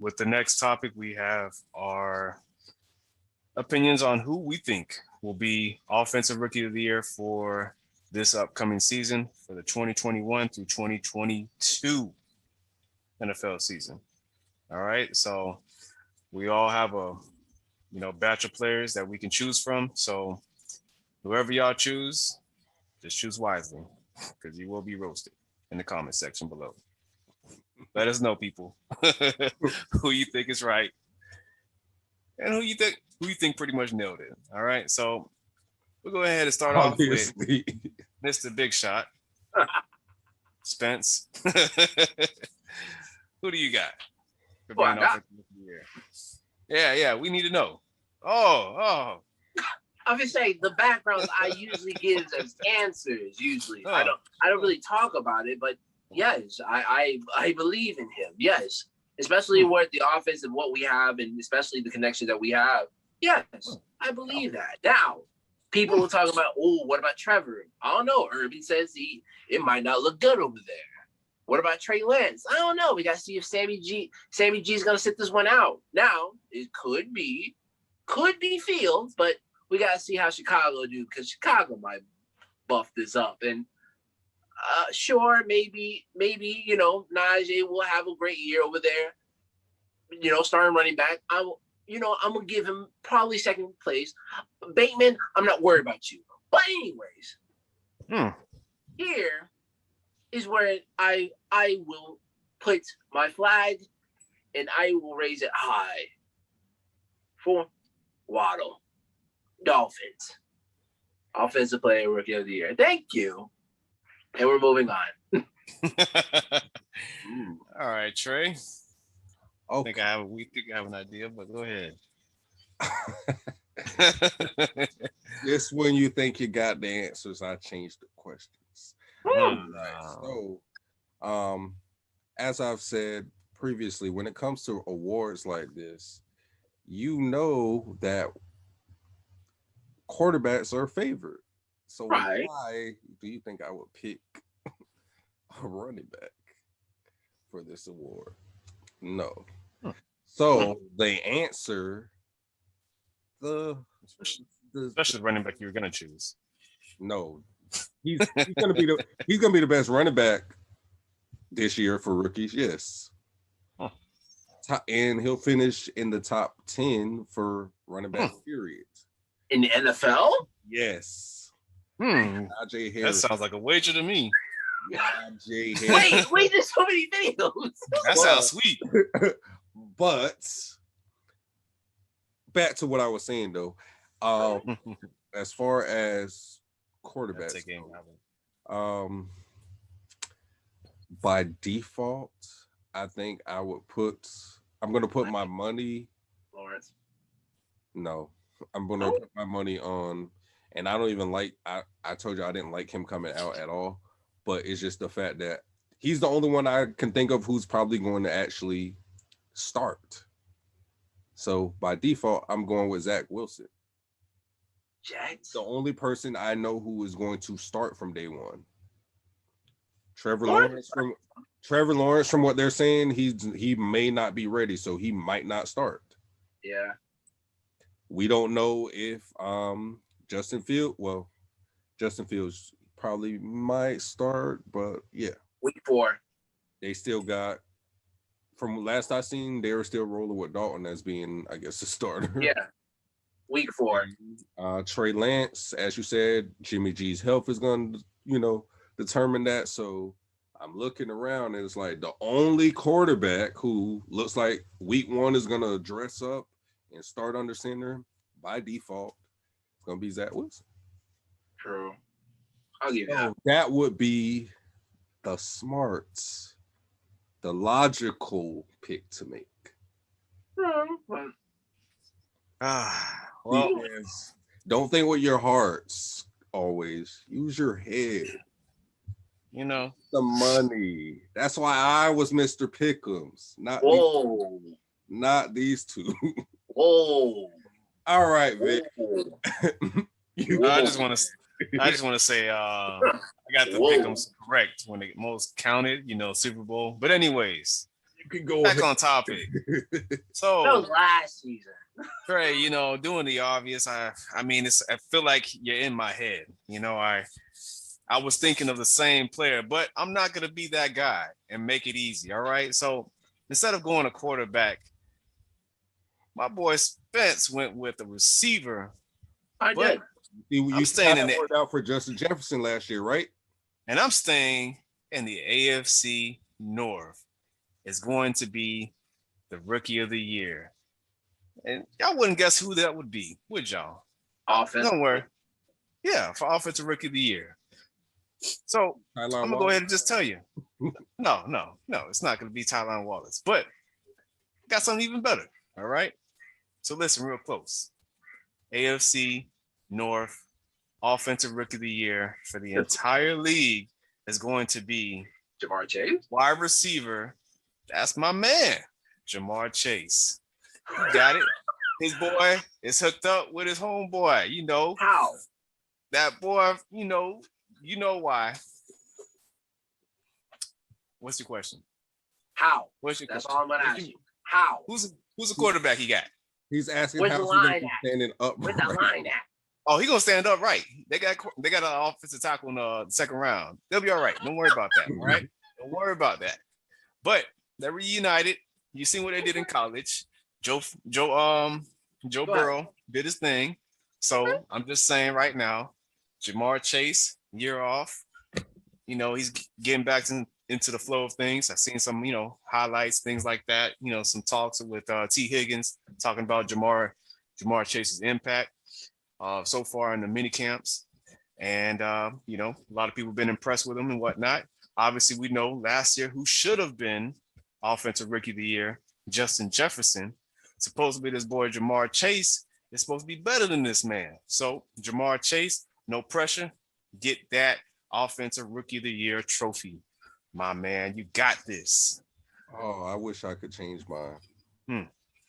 with the next topic, we have our opinions on who we think will be Offensive Rookie of the Year for this upcoming season for the 2021 through 2022 NFL season. All right. So we all have a batch of players that we can choose from. So whoever y'all choose, just choose wisely because you will be roasted in the comment section below. Let us know, people, who you think is right and who you think pretty much nailed it. All right. So we'll go ahead and start off with Obviously. Mr. Big Shot, Spence. Who do you got for being Offensive Rookie of the Year? Yeah, we need to know. Oh. I'm just saying the backgrounds I usually give as answers. Usually, I don't really talk about it, but yes, I believe in him. Yes, especially with the offense and what we have, and especially the connection that we have. Yes, I believe that. Now, people will talk about, oh, what about Trevor? I don't know. Urban says it might not look good over there. What about Trey Lance? I don't know. We got to see if Sammy G's going to sit this one out. Now, it could be Fields, but we got to see how Chicago do because Chicago might buff this up. And sure, maybe, Najee will have a great year over there, starting running back. I'm going to give him probably second place. Bateman, I'm not worried about you. But anyways, here is where I will put my flag and I will raise it high for Waddle. Dolphins. Offensive Player Rookie of the Year. Thank you. And we're moving on. All right, Trey. Okay. We think I have an idea, but go ahead. Just when you think you got the answers, I changed the questions. Right. So, as I've said previously, when it comes to awards like this, you know that quarterbacks are favored. So why do you think I would pick a running back for this award? No. So they answer especially the running back you were gonna choose. No. He's gonna be the best running back this year for rookies, yes. And he'll finish in the top 10 for running back period. In the NFL? Yes. Najee Harris. That sounds like a wager to me. Najee Harris. Wait, there's so many videos. That sounds sweet. But back to what I was saying though. As far as quarterbacks, by default, I think I'm gonna put my money. Lawrence. No, I'm gonna put my money on, and I don't even like. I told you I didn't like him coming out at all, but it's just the fact that he's the only one I can think of who's probably going to actually start. So by default, I'm going with Zach Wilson. The only person I know who is going to start from day one. Trevor Lawrence, from what they're saying, he may not be ready, so he might not start. Yeah. We don't know if Justin Fields probably might start, but yeah. Week 4. They still got, from last I seen, they were still rolling with Dalton as being, I guess, a starter. Yeah. Week 4. Trey Lance, as you said, Jimmy G's health is going to, determine that. So I'm looking around and it's like the only quarterback who looks like week 1 is going to dress up and start under center by default. It's going to be Zach Wilson. True. I'll give you that. That would be the logical pick to make. Well, don't think with your hearts always. Use your head. The money. That's why I was Mr. Pick'ems. Not these two. Whoa. All right, Vic. I just want to say I got the Pick'ems correct when it most counted, Super Bowl. But anyways, can go back ahead. on topic. That So was last season. Trey, doing the obvious. I mean, I feel like you're in my head. I was thinking of the same player, but I'm not gonna be that guy and make it easy. All right. So instead of going a quarterback, my boy Spence went with a receiver. I But did. You staying in that it. worked out for Justin Jefferson last year, right? And I'm staying in the AFC North. It's going to be the Rookie of the Year. And y'all wouldn't guess who that would be, would y'all? Offense. Don't worry. Yeah, for Offensive Rookie of the Year. So I'm going to go ahead and just tell you. No, it's not going to be Tylan Wallace. But got something even better, all right? So listen real close. AFC North Offensive Rookie of the Year for the entire league is going to be Jamar Chase. wide receiver. That's my man, Jamar Chase. You got it. His boy is hooked up with his homeboy. How? That boy, why. What's your question? How? What's your That's question? all I'm gonna ask you. How? Who's the quarterback he got? He's asking Where's how the he's gonna line be at? standing up. Where's the line at? Oh, he gonna stand up right. They got an offensive tackle in the second round. They'll be all right. Don't worry about that. All right. Don't worry about that. But they're reunited. You seen what they did in college. Joe Burrow did his thing. So I'm just saying right now, Jamar Chase, year off. He's getting back into the flow of things. I've seen some, highlights, things like that. Some talks with T. Higgins talking about Jamar Chase's impact so far in the mini camps. And, a lot of people have been impressed with him and whatnot. Obviously, we know last year who should have been Offensive Rookie of the Year, Justin Jefferson. Supposedly, this boy Jamar Chase is supposed to be better than this man. So, Jamar Chase, no pressure. Get that Offensive Rookie of the Year trophy. My man, you got this. Oh, I wish I could change mine.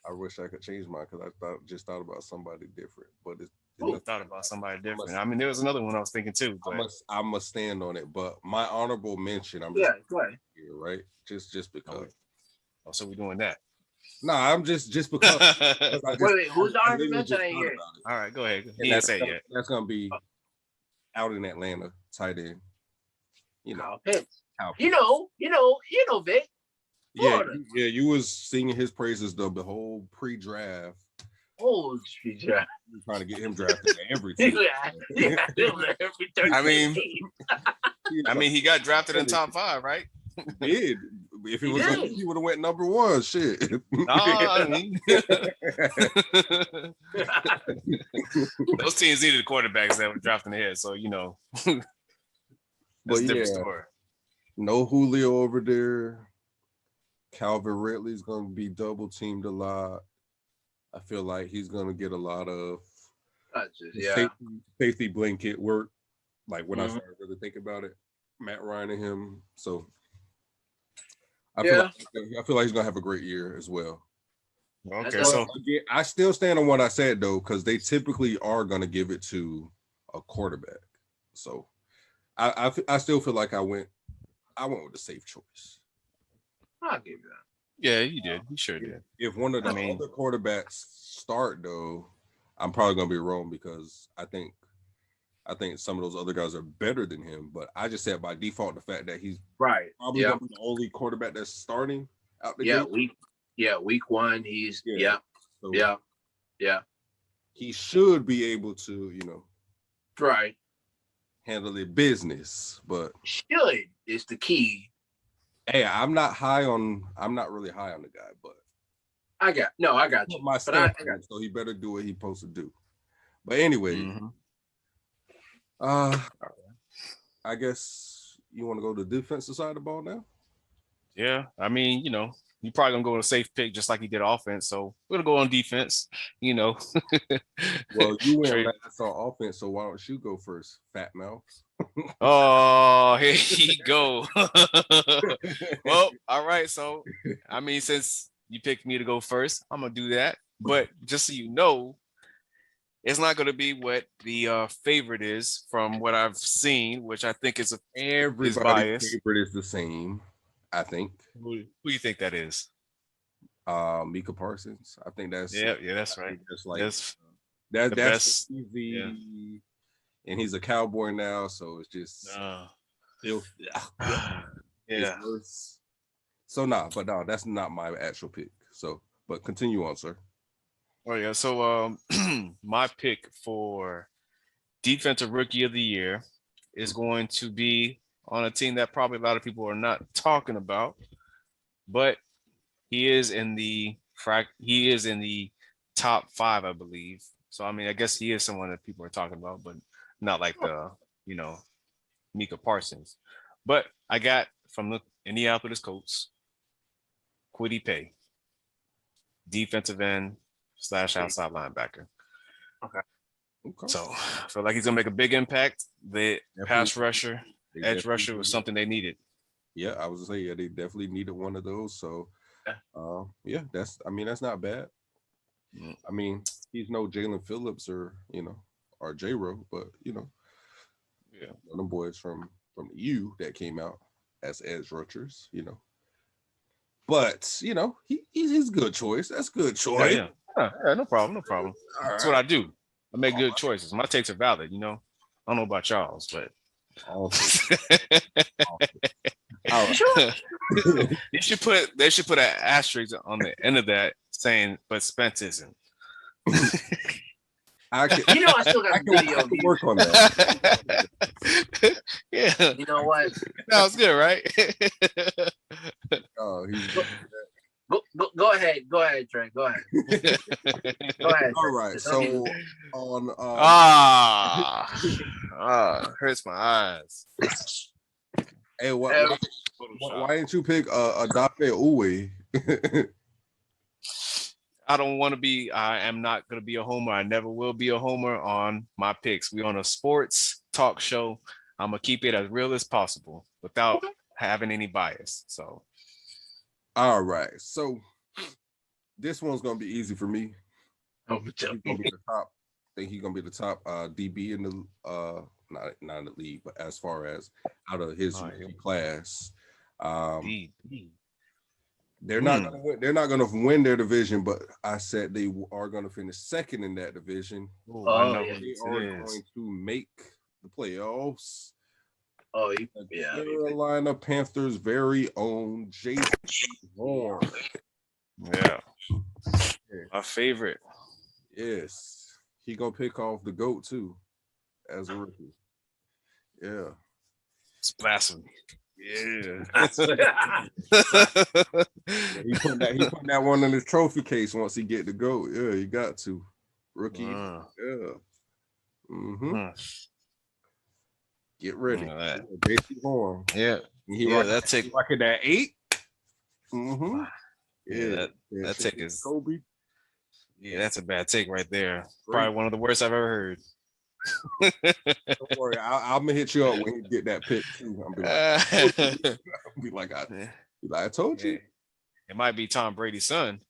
I wish I could change mine because I thought about somebody different. But I thought about somebody different. I mean, there was another one I was thinking too. But I must stand on it. But my honorable mention, I'm go ahead. Here, right? Just because. Oh, so we're doing that. No, I'm just because. Wait, who's the honorable mention? I ain't hear it. All right, go ahead. He didn't say it yet. That's gonna be out in Atlanta, tight end. Kyle Pitts. You know, Vick. Yeah, you was singing his praises the whole pre-draft. Oh, yeah. Trying to get him drafted every team. I mean, he got drafted in top 5, right? He did. If he was, he would have went number 1. Shit. I mean, those teams needed quarterbacks that were drafting ahead, so that's a different story. No Julio over there. Calvin Ridley's gonna be double teamed a lot. I feel like he's gonna get a lot of safety blanket work. Like when I started really thinking about it, Matt Ryan and him. So I feel like he's gonna have a great year as well. Okay, so I still stand on what I said though, because they typically are gonna give it to a quarterback. So I still feel like I went with the safe choice. I'll give you that. Yeah, you did. You sure did. If one of the other quarterbacks start though, I'm probably gonna be wrong because I think some of those other guys are better than him. But I just said by default the fact that he's probably gonna be the only quarterback that's starting out the gate. Week 1, he's he should be able to, handle the business, but should is the key. Hey, I'm not really high on the guy, but I got you. My stamp so he better do what he's supposed to do. But anyway, I guess you want to go to the defensive side of the ball now? Yeah, I mean, you're probably gonna go with a safe pick just like he did offense. So we're gonna go on defense, Well, you went last on offense, so why don't you go first, fat mouth? Oh, here you go. Well, all right. So, I mean, since you picked me to go first, I'm gonna do that. But just so you know, it's not gonna be what the favorite is from what I've seen, which I think is everybody's favorite is the same. I think. Who do you think that is? Mika Parsons. I think that's Yeah, that's right. just like That's that's the best. easy. And he's a Cowboy now, so it's just Uh, still it's yeah. worse. So but no, that's not my actual pick. So, but continue on, sir. Oh yeah. So my pick for defensive rookie of the year is going to be on a team that probably a lot of people are not talking about, but he is in the top 5, I believe. So I mean, I guess he is someone that people are talking about, but not like the you know Mika Parsons. But I got from the Indianapolis Colts, Kwity Paye, defensive end / outside linebacker. Okay. Okay. So I feel like he's gonna make a big impact. The pass rusher, They edge definitely rusher was needed- something they needed. Yeah, I was gonna say, yeah, they definitely needed one of those. So, Yeah. yeah, that's not bad. Mm. I mean, he's no Jalen Phillips or or J Ro, but Yeah. one of them boys from the U that came out as edge rushers. But he's a good choice. That's a good Yeah, choice. yeah, no problem, no problem. All That's right. what I do. I make good choices. My takes are valid, I don't know about y'all's, but Awesome. All right. Sure. they should put an asterisk on the end of that saying, but Spence isn't. I can, I still got the video. I can work on that. Yeah, You know what? sounds good, right? Oh, he's Go ahead, Trey. Go ahead. Go ahead. all right. Just So on Hurts my eyes. hey, why didn't you pick Adafe Uwe? I don't want to be. I am not going to be a homer. I never will be a homer on my picks. We on a sports talk show. I'm gonna keep it as real as possible without having any bias. So, All right. So this one's gonna be easy for me. He's gonna be the top. I think he's gonna be the top DB in the not in the league, but as far as out of his class. They're not gonna win. They're not gonna win their division, but I said they are gonna finish second in that division. I know they are going to make the playoffs. Oh, yeah. Carolina Panthers' very own Jason Horn. Yeah, my favorite. Yes, he gonna pick off the GOAT too, as a rookie. Yeah, It's blasphemy. Yeah. he put that one in his trophy case once he get the GOAT. Yeah, he got to rookie. Yeah. Get ready. Jason Horn. Yeah. That take rocking that 8. Yeah, that take is Kobe. Yeah, that's a bad take right there. Probably one of the worst I've ever heard. Don't worry, I'm gonna hit you up when you get that pick too. I'll be like, I told you. It might be Tom Brady's son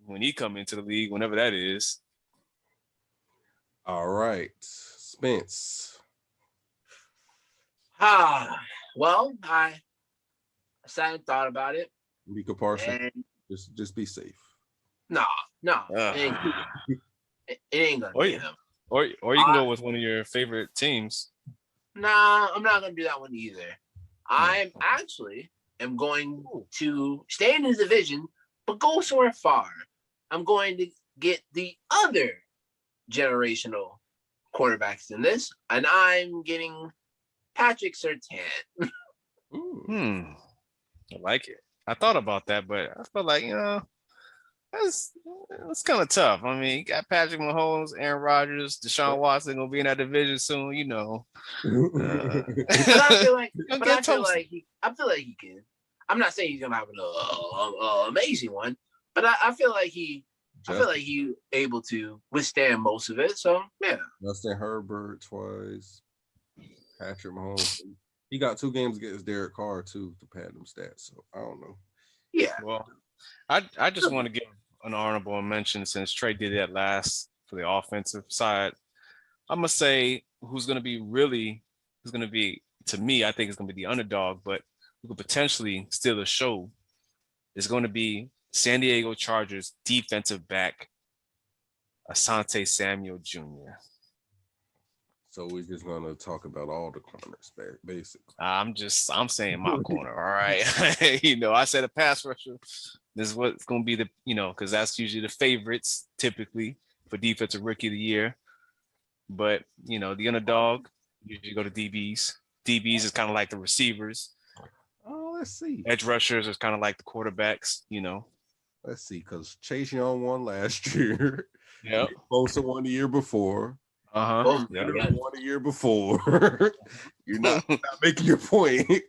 when he come into the league, whenever that is. All right, Spence. Well, I sat and thought about it. Mika Parsons. Just be safe. No, it ain't gonna be him. Or you can go with one of your favorite teams. Nah, I'm not gonna do that one either. I'm actually am going to stay in the division, but go somewhere far. I'm going to get the other generational quarterbacks in this, and I'm getting Patrick Surtain. I like it. I thought about that, but I felt like, that's kind of tough. I mean, you got Patrick Mahomes, Aaron Rodgers, Deshaun Watson gonna be in that division soon, But I feel like he can. I'm not saying he's gonna have an amazing one, but I feel like he able to withstand most of it. So yeah. Justin Herbert twice. Patrick Mahomes. He got 2 games against Derek Carr too to pad them stats. So I don't know. Yeah. Well, I just want to give an honorable mention since Trey did that last for the offensive side. I'm gonna say who's gonna be to me, I think it's gonna be the underdog, but who could potentially steal the show is going to be San Diego Chargers defensive back Asante Samuel Jr. So we're just gonna talk about all the corners, basically. I'm saying my corner. All right. I said a pass rusher. This is what's going to be because that's usually the favorites typically for defensive rookie of the year. But, the underdog usually go to DBs. DBs is kind of like the receivers. Oh, let's see. Edge rushers is kind of like the quarterbacks, Let's see, because Chase Young won last year. Yep. Bosa won the year before. Yep. Won the year before. You're not making your point.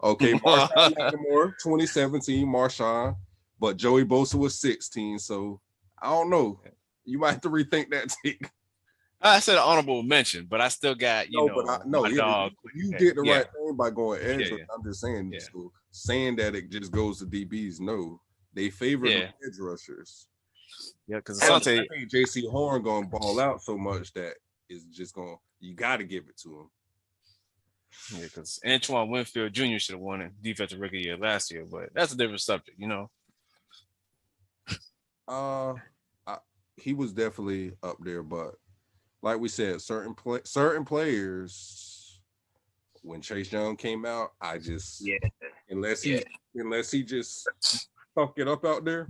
Okay, Marshawn Lattimore, 2017, Marshawn. But Joey Bosa was 16, so I don't know. You might have to rethink that take. I said an honorable mention, but I still got, my dog. You did the right thing by going edge. Yeah. I'm just saying, so saying that it just goes to DBs, no. They favor the edge rushers. Yeah, because I think JC Horn going to ball out so much that it's just going to, you got to give it to him. Yeah, because Antoine Winfield Jr. should have won it Defensive Rookie of the Year last year, but that's a different subject, He was definitely up there, but like we said, certain players, when Chase Young came out, I just unless he just fuck it up out there.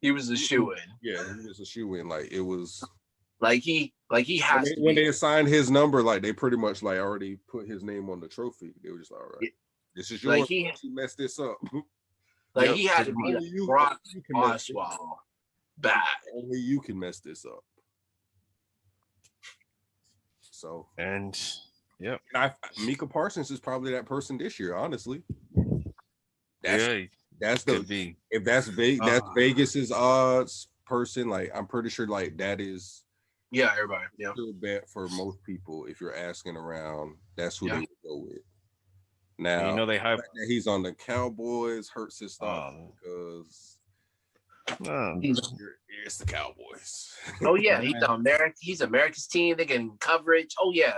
He was a shoe in. Yeah, he was a shoe in. Like it was like he has when they assigned his number, like they pretty much like already put his name on the trophy. They were just all right. This is yours. You messed this up. Like he had to be a Brock Osweiler bad. Only you can mess this up. So Micah Parsons is probably that person this year. Honestly, that's could be. If that's that's Vegas's odds person. Like I'm pretty sure like that is. Yeah, everybody. Yeah, still bet for most people. If you're asking around, that's who they would go with. Now they hype that he's on the Cowboys hurts his thought because. It's the Cowboys. Oh yeah, he's America's team. They getting coverage. Oh yeah,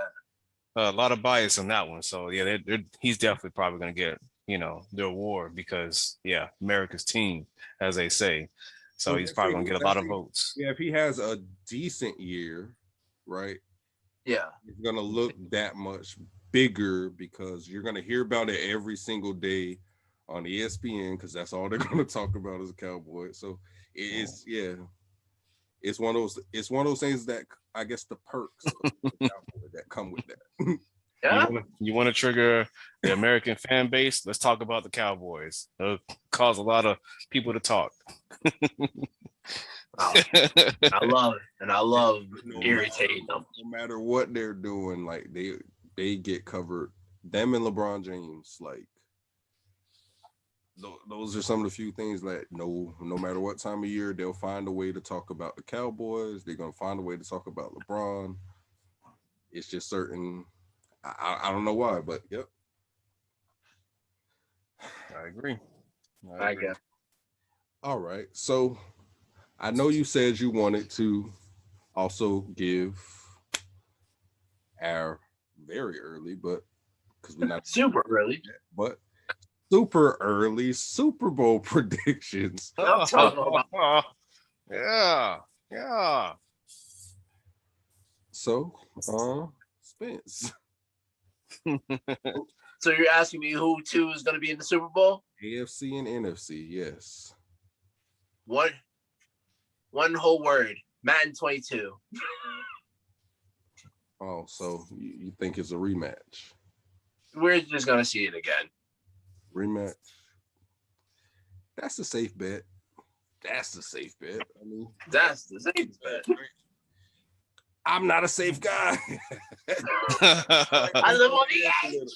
a lot of bias on that one. So yeah, he's definitely probably going to get the award because America's team, as they say. So he's probably going to get a lot of votes. Yeah, if he has a decent year, right? Yeah, he's going to look that much bigger because you're going to hear about it every single day on ESPN because that's all they're going to talk about as a Cowboy. So it's it's one of those things that I guess the perks of the Cowboy that come with that. Yeah. You want to trigger the American fan base? Let's talk about the Cowboys. It'll cause a lot of people to talk. I love it, and I love irritating them. No matter what they're doing, like they get covered. Them and LeBron James, like those are some of the few things that no matter what time of year, they'll find a way to talk about the Cowboys. They're gonna find a way to talk about LeBron. It's just certain. I don't know why, but yep. I agree. I guess. All right. So I know you said you wanted to also give our very early, but because we're not super early, but super early Super Bowl predictions. Yeah. So, Spence. So you're asking me who two is going to be in the Super Bowl? AFC and NFC, yes. One whole word, Madden 22. Oh, so you think it's a rematch? We're just going to see it again. Rematch. That's a safe bet. I mean, that's the safe bet. I'm not a safe guy. I live on the edge.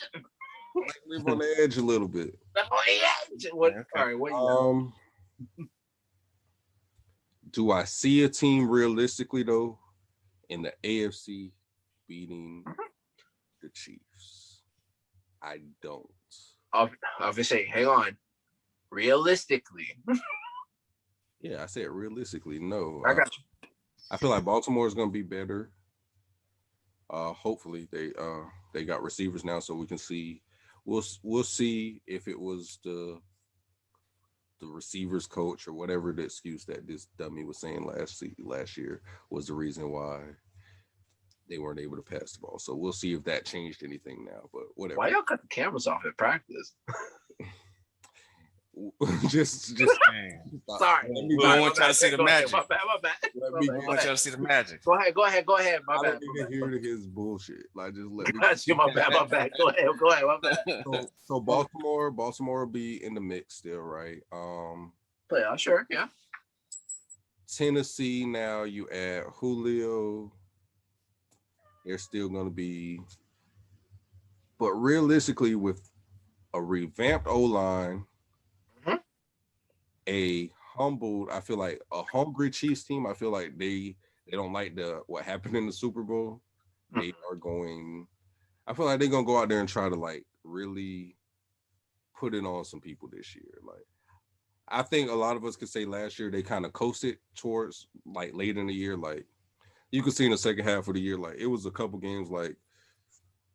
I live on the edge a little bit. Live on the edge. What? All right. What? Do I see a team realistically though in the AFC beating the Chiefs? I don't. I'll just say, hang on. Realistically. Yeah, I said realistically. No, I got you. I feel like Baltimore is going to be better. Hopefully they got receivers now, so we can see. We'll see if it was the receivers coach or whatever the excuse that this dummy was saying last year was the reason why they weren't able to pass the ball. So we'll see if that changed anything now. But whatever. Why y'all cut the cameras off at practice? just Sorry. We don't want y'all to see the magic. My bad. We want y'all to see the magic. Go ahead. My I bad. don't even hear his bullshit. Like, just let me. My bad. Go ahead. My bad. So Baltimore will be in the mix still, right? Playoff, sure, yeah. Tennessee, now you add Julio. They're still going to be, but realistically, with a revamped O-line, I feel like a hungry Chiefs team. I feel like they don't like what happened in the Super Bowl. They are going. I feel like they're gonna go out there and try to like really put it on some people this year. Like, I think a lot of us could say last year they kind of coasted towards like late in the year. Like, you could see in the second half of the year, like it was a couple games like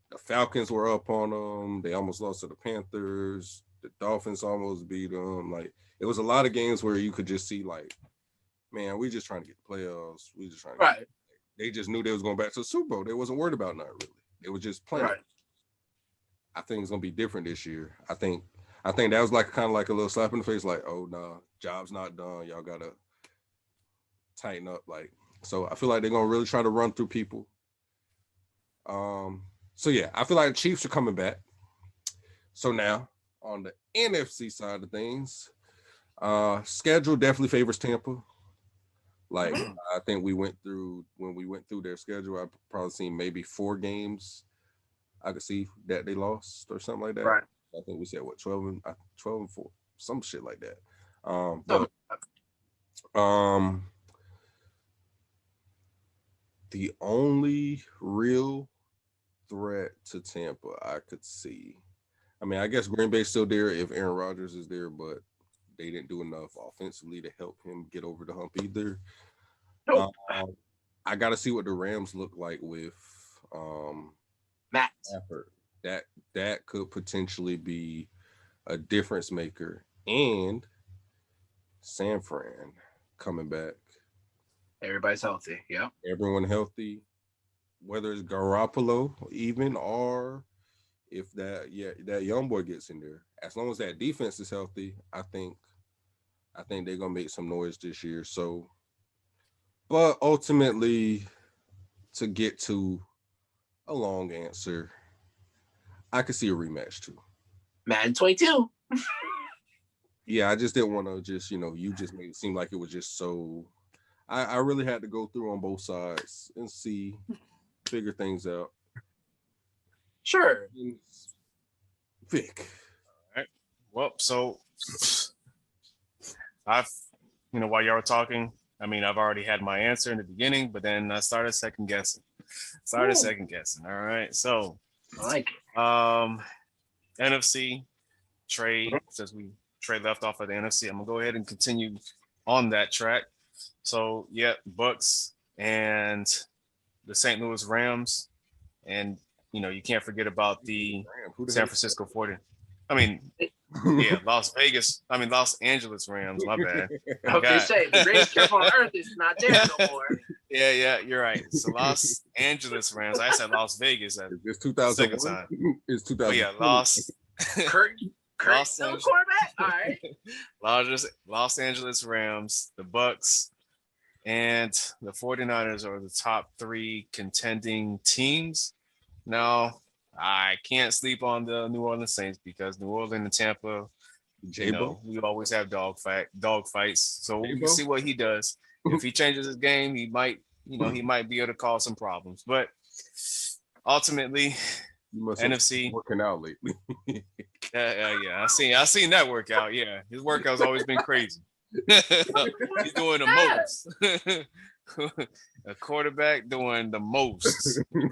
the Falcons were up on them. They almost lost to the Panthers. The Dolphins almost beat them. Like, it was a lot of games where you could just see, like, man, we just trying to get the playoffs. We just trying to right. They just knew they was going back to the Super Bowl. They wasn't worried about nothing really. It was just playing. Right. I think it's gonna be different this year. I think that was like kind of like a little slap in the face, like, oh no, job's not done. Y'all gotta tighten up. Like, so I feel like they're gonna really try to run through people. So yeah, I feel like the Chiefs are coming back. So now on the NFC side of things, schedule definitely favors Tampa. Like, I think when we went through their schedule, I've probably seen maybe 4 games I could see that they lost or something like that. Right. I think we said 12 and 4, some shit like that. The only real threat to Tampa I could see, I mean, I guess Green Bay's still there if Aaron Rodgers is there, but they didn't do enough offensively to help him get over the hump either. Nope. I got to see what the Rams look like with Matt Stafford. That could potentially be a difference maker. And San Fran coming back. Everybody's healthy. Yeah. Everyone healthy. Whether it's Garoppolo even, or if that young boy gets in there. As long as that defense is healthy, I think they're gonna make some noise this year. So, but ultimately, to get to a long answer, I could see a rematch too. Madden 22. Yeah, I just didn't want to you just made it seem like it was just so. I really had to go through on both sides and figure things out. Sure. Vick. All right. Well, so while y'all were talking, I mean, I've already had my answer in the beginning, but then I started second guessing. All right. So I like it. NFC, Trayy, since Trayy left off of the NFC, I'm gonna go ahead and continue on that track. So yeah, Bucks and the St. Louis Rams, and you can't forget about the San Francisco 40. I mean, yeah, Los Angeles Rams. My bad. I was gonna say the greatest trip on earth is not there no more. Yeah, you're right. So Los Angeles Rams. I said Las Vegas. It's 2000. It's 2000. Oh yeah, Kurt still the quarterback. All right. Los Angeles Rams, the Bucks, and the 49ers are the top 3 contending teams. Now, I can't sleep on the New Orleans Saints because New Orleans and Tampa, we always have dog fights. So we can see what he does. If he changes his game, he might be able to cause some problems. But ultimately, NFC working out lately. Yeah. I seen that workout. Yeah, his workout's always been crazy. He's doing the most. A quarterback doing the most in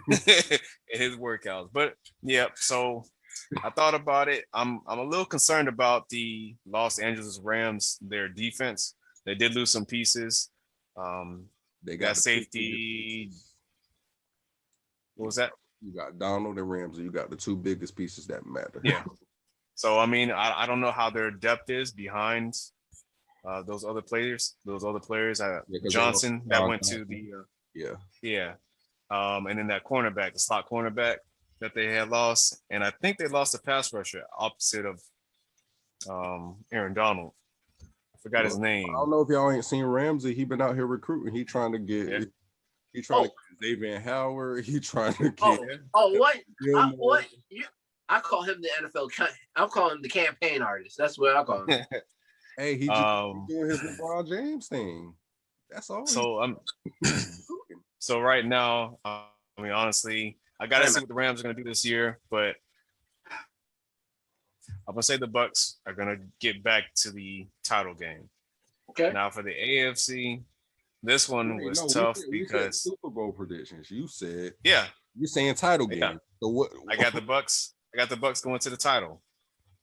his workouts. But yeah, so I thought about it. I'm a little concerned about the Los Angeles Rams, their defense. They did lose some pieces. They got safety. What was that? You got Donald and Ramsey. You got the 2 biggest pieces that matter. Yeah. So I mean, I don't know how their depth is behind those other players, Yeah, 'cause they Johnson lost that John went to Johnson. the Yeah. yeah, and then that cornerback, the slot cornerback that they had lost, and I think they lost the pass rusher opposite of Aaron Donald. I forgot his Well, I name. don't know if y'all ain't seen Ramsey. He been out here recruiting. He trying to get. Yeah. He trying to get Xavier Howard. He trying to get. What? Gilmore. What? I call him the NFL. I'll call him the campaign artist. That's what I call him. Hey, he just doing his LeBron James thing. That's all. So I'm. So right now, I mean, honestly, I gotta see what the Rams are gonna do this year, but I'm gonna say the Bucks are gonna get back to the title game. Okay. Now for the AFC, this one was tough because Super Bowl predictions. You said you're saying title game. Yeah. So what? I got the Bucks. I got the Bucks going to the title,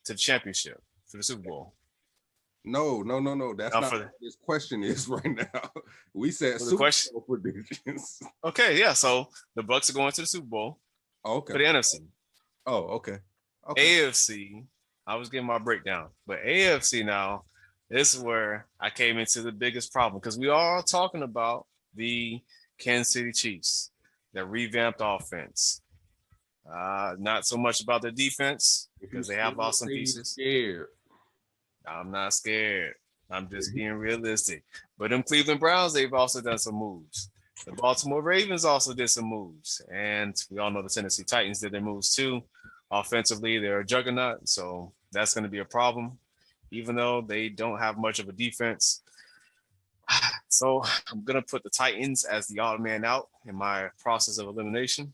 to the championship, to the Super Bowl. No. That's not what this question is right now. We said Super Bowl predictions. Okay, yeah. So the Bucks are going to the Super Bowl. Okay. For the NFC. Oh, okay. AFC, I was getting my breakdown, but AFC now, this is where I came into the biggest problem because we are talking about the Kansas City Chiefs, their revamped offense. Not so much about the defense because they have lost some pieces. Scared. I'm not scared. I'm just being realistic. But them Cleveland Browns, they've also done some moves. The Baltimore Ravens also did some moves. And we all know the Tennessee Titans did their moves too. Offensively, they're a juggernaut. So that's going to be a problem, even though they don't have much of a defense. So I'm going to put the Titans as the odd man out in my process of elimination.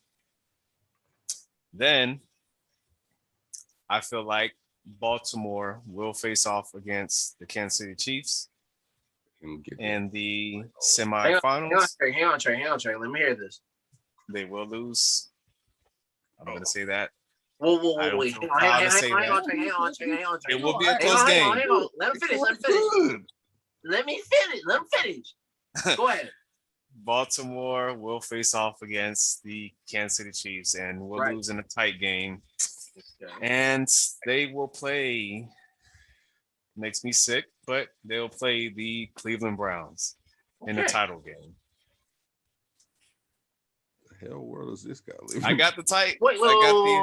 Then I feel like Baltimore will face off against the Kansas City Chiefs in the semifinals. Hang on, Trey. Let me hear this. They will lose. I'm going to say that. Wait. Hang on, Trey. It will be a close game. Hang on. Let me finish. Go ahead. Baltimore will face off against the Kansas City Chiefs and will lose in a tight game. And they will play, makes me sick, but they'll play the Cleveland Browns in the title game. The hell world is this guy living? I got the tight. Wait. So you're telling me?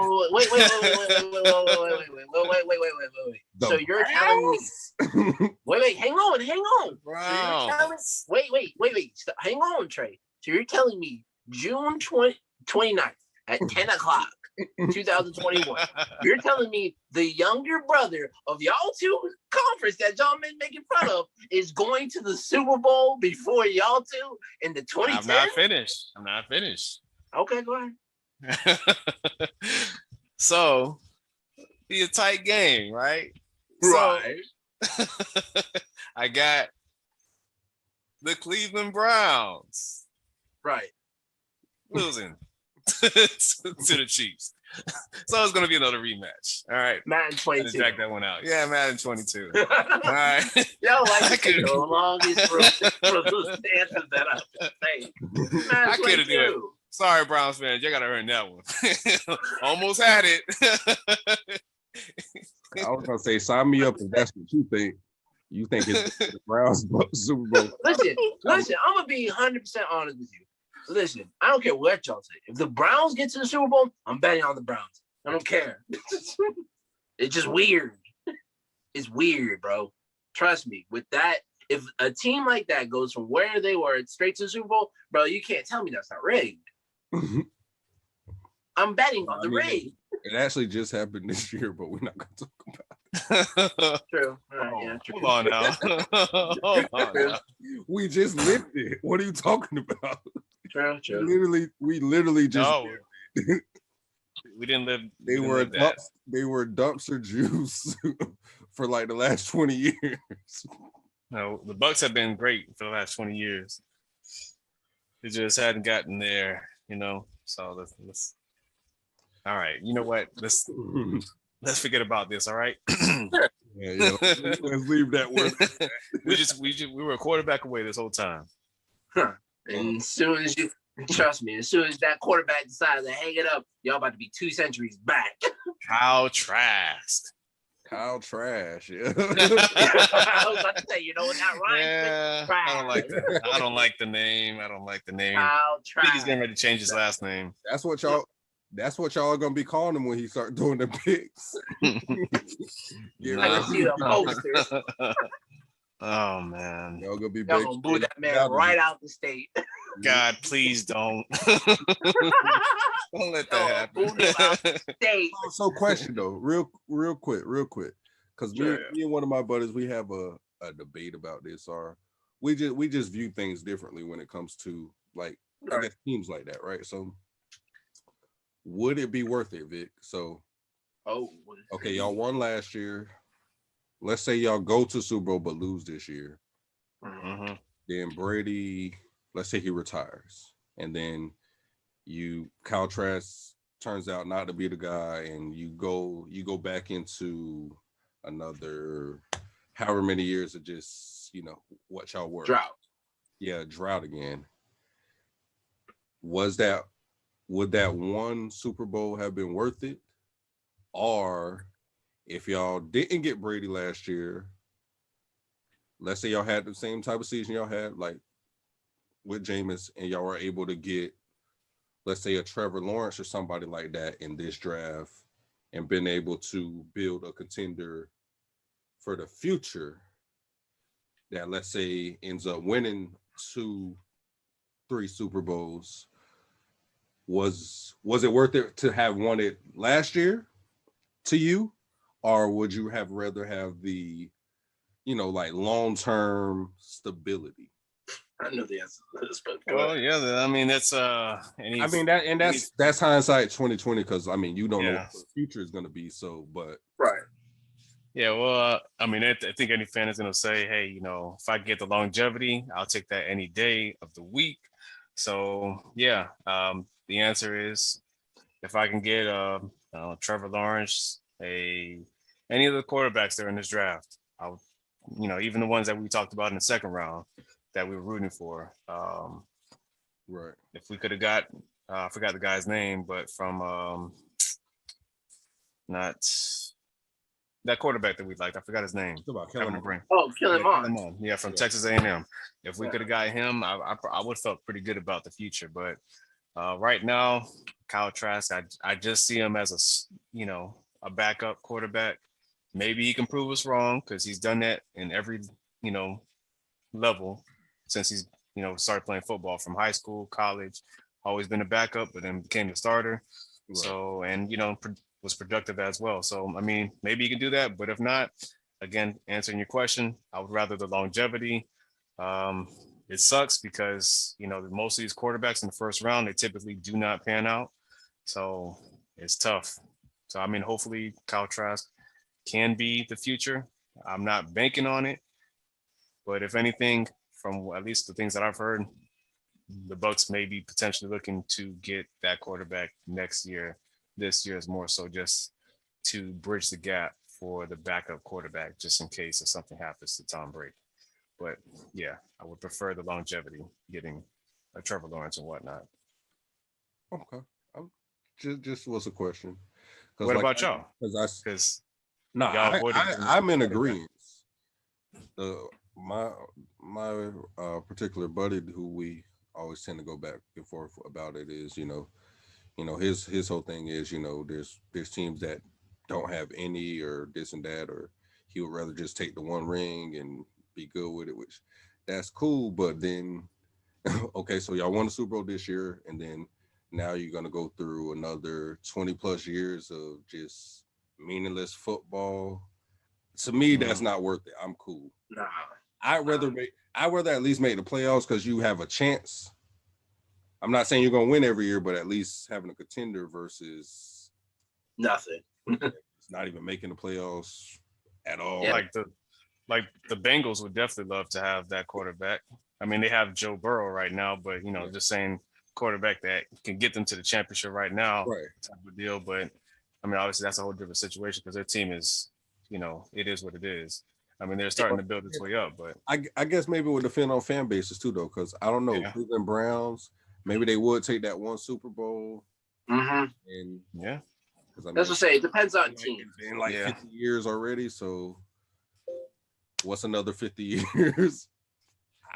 Wait. Hang on. Browns. Wait. Hang on, Trey. So you're telling me June 29th at 10 o'clock, 2021. You're telling me the younger brother of y'all two conference that y'all been making fun of is going to the Super Bowl before y'all two in the 2010? I'm not finished. Okay, go ahead. So, be a tight game, right? Right. So, I got the Cleveland Browns. Right. Losing to the Chiefs. So it's going to be another rematch. All right. Madden 22. Jack that one out. Yeah, Madden 22. All right. Y'all like to the longest for those answers that I say. I couldn't do it. Sorry, Browns fans. You got to earn that one. Almost had it. I was going to say, sign me up if that's what you think. You think it's the Browns Super Bowl. Listen, I'm going to be 100% honest with you. Listen, I don't care what y'all say. If the Browns get to the Super Bowl, I'm betting on the Browns. I don't care. It's just weird. It's weird, bro. Trust me. With that, if a team like that goes from where they were straight to the Super Bowl, bro, you can't tell me that's not rigged. I'm betting on the rig. It actually just happened this year, but we're not going to talk about it. True. Right, true. Hold on now. We just lived it. What are you talking about? True. We literally just. No. We didn't live. They were dumpster juice for like the last 20 years. No, the Bucks have been great for the last 20 years. They just hadn't gotten there, So let's. All right, you know what? Let's forget about this. All right. Yeah. Let's leave that one. we were a quarterback away this whole time. Huh. And as soon as that quarterback decides to hang it up, y'all about to be 2 centuries back. Kyle Trask. Kyle Trash. Yeah. I was about to say, you know what that rhymes Yeah, with? Trash. I don't like that. I don't like the name. I don't like the name. Kyle I Trash. think he's getting ready to change his last name. That's what y'all are gonna be calling him when he start doing the picks. I can see the poster. Oh man. Y'all gonna be Y'all gonna boo that man right out the state. God, please don't. Don't let that Boo him out happen. the state. So question though, real quick, because me and one of my buddies, we have a debate about this, or we just view things differently when it comes to like I guess teams like that, right? So would it be worth it, Vic? So okay, y'all won last year. Let's say y'all go to Super Bowl but lose this year. Mm-hmm. Then Brady, let's say he retires, and then Kyle Trask turns out not to be the guy, and you go back into another however many years of just what y'all were. Drought again. Would that one Super Bowl have been worth it? Or if y'all didn't get Brady last year, let's say y'all had the same type of season y'all had like with Jameis, and y'all were able to get, let's say, a Trevor Lawrence or somebody like that in this draft, and been able to build a contender for the future that, let's say, ends up winning 2-3 Super Bowls. Was it worth it to have won it last year to you? Or would you have rather have the, like long-term stability? I know the answer to this, but yeah, I mean that's that's hindsight 2020, because I mean you don't know what the future is going to be. So, but right. Yeah, well, I mean, I think any fan is going to say, hey, if I get the longevity, I'll take that any day of the week. So, yeah, the answer is if I can get Trevor Lawrence, any of the quarterbacks that are in this draft, I'll, even the ones that we talked about in the second round that we were rooting for. Right. If we could have got, I forgot the guy's name, but from not that quarterback that we liked, I forgot his name. Kellen Mond. Yeah, from Texas A&M. If we could have got him, I would have felt pretty good about the future. But right now, Kyle Trask, I just see him as a backup quarterback. Maybe he can prove us wrong, because he's done that in every level since he's started playing football, from high school, college. Always been a backup, but then became the starter. Right. So, and was productive as well. So, I mean, maybe you can do that, but if not, again, answering your question, I would rather the longevity. It sucks because, most of these quarterbacks in the first round, they typically do not pan out. So it's tough. So, I mean, hopefully Kyle Trask can be the future. I'm not banking on it, but if anything, from at least the things that I've heard, the Bucs may be potentially looking to get that quarterback next year. This year is more so just to bridge the gap for the backup quarterback, just in case if something happens to Tom Brady. But yeah, I would prefer the longevity, getting a Trevor Lawrence and whatnot. Okay, just was a question. What about y'all? Because I'm in agreement. My particular buddy, who we always tend to go back and forth about it, is his whole thing is there's teams that don't have any, or this and that, or he would rather just take the one ring and be good with it, which that's cool. But then okay, so y'all won the Super Bowl this year, and then now you're gonna go through another 20 plus years of just meaningless football. To me, that's not worth it. I'm cool. Nah. I'd rather at least make the playoffs, because you have a chance. I'm not saying you're gonna win every year, but at least having a contender versus nothing. It's not even making the playoffs at all. Yeah. Like the Bengals would definitely love to have that quarterback. I mean, they have Joe Burrow right now, but just saying quarterback that can get them to the championship right now, right? Type of deal. But I mean, obviously that's a whole different situation, because their team is, it is what it is. I mean, they're starting to build its way up, but I guess maybe it would depend on fan bases too, though, because I don't know. Yeah. Cleveland Browns, maybe they would take that one Super Bowl. Mm-hmm. And yeah, Because That's what I say. It depends on team. It's been like 50 years already. So what's another 50 years?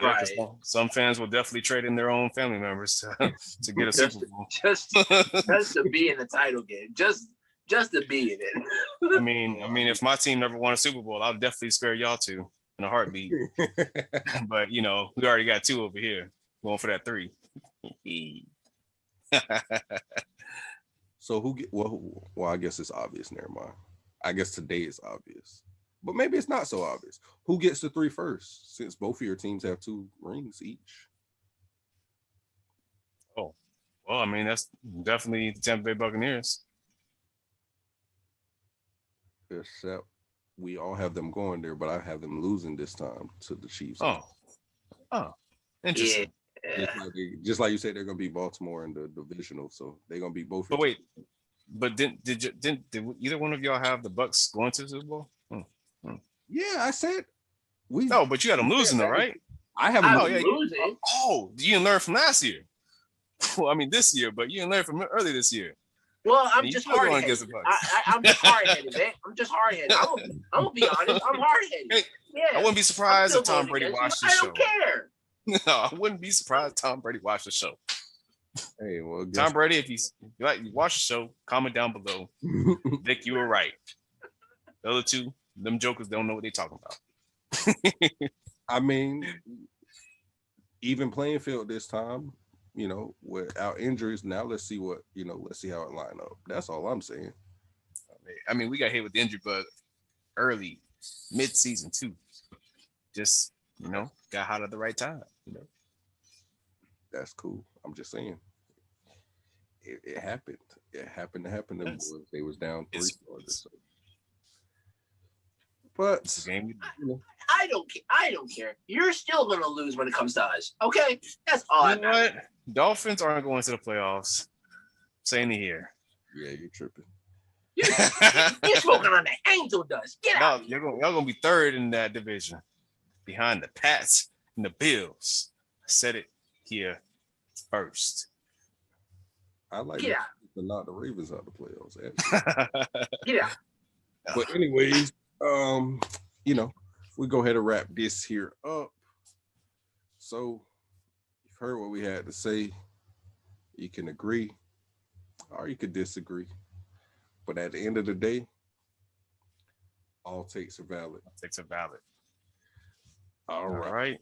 Yeah, 'cause some fans will definitely trade in their own family members to get a Super Bowl. Just to be in the title game. Just to be in it. I mean, if my team never won a Super Bowl, I'll definitely spare y'all two in a heartbeat. But you know, we already got two over here going for that 3. So who get well, I guess it's obvious. Never mind. I guess today is obvious. But maybe it's not so obvious. Who gets the 3 first? Since both of your teams have 2 rings each. Oh, well, I mean, that's definitely the Tampa Bay Buccaneers. Except we all have them going there, but I have them losing this time to the Chiefs. Oh, interesting. Yeah. Just like you said, they're gonna beat Baltimore in the divisional, so they're gonna beat both. But wait, did either one of y'all have the Bucks going to the Super Bowl? Yeah, I said we. No, but you had them losing though, right? I have them losing. You didn't learn from last year. Well, I mean this year, but you didn't learn from early this year. Well, I'm just hard-headed. I'm just hard-headed, man. I'm just hard-headed. I'm gonna be honest. I'm hard-headed. Yeah. I wouldn't be surprised if Tom Brady watched the show. I don't care. No, I wouldn't be surprised if Tom Brady watched the show. Hey, well, Tom Brady, if you watch the show, comment down below. Vick, you were right. The other two, them jokers don't know what they're talking about. I mean, even playing field this time, you know, without injuries. Now let's see what, you know, let's see how it line up. That's all I'm saying. I mean, we got hit with the injury bug early, mid-season too. Just, you know, got hot at the right time. You know, that's cool. I'm just saying, it happened. It happened to happen. Them boys, they was down 3 starters. But I don't care. You're still gonna lose when it comes to us. Okay, that's all. You know what? Dolphins aren't going to the playoffs. Same here. Yeah, you're tripping. You're smoking on the angel dust. Get out. Y'all gonna be 3rd in that division, behind the Pats and the Bills. I said it here first. I like to knock the Ravens out of the playoffs. Yeah. But anyways, you know, we go ahead and wrap this here up. So you've heard what we had to say. You can agree or you could disagree. But at the end of the day, all takes are valid. All takes are valid. All right.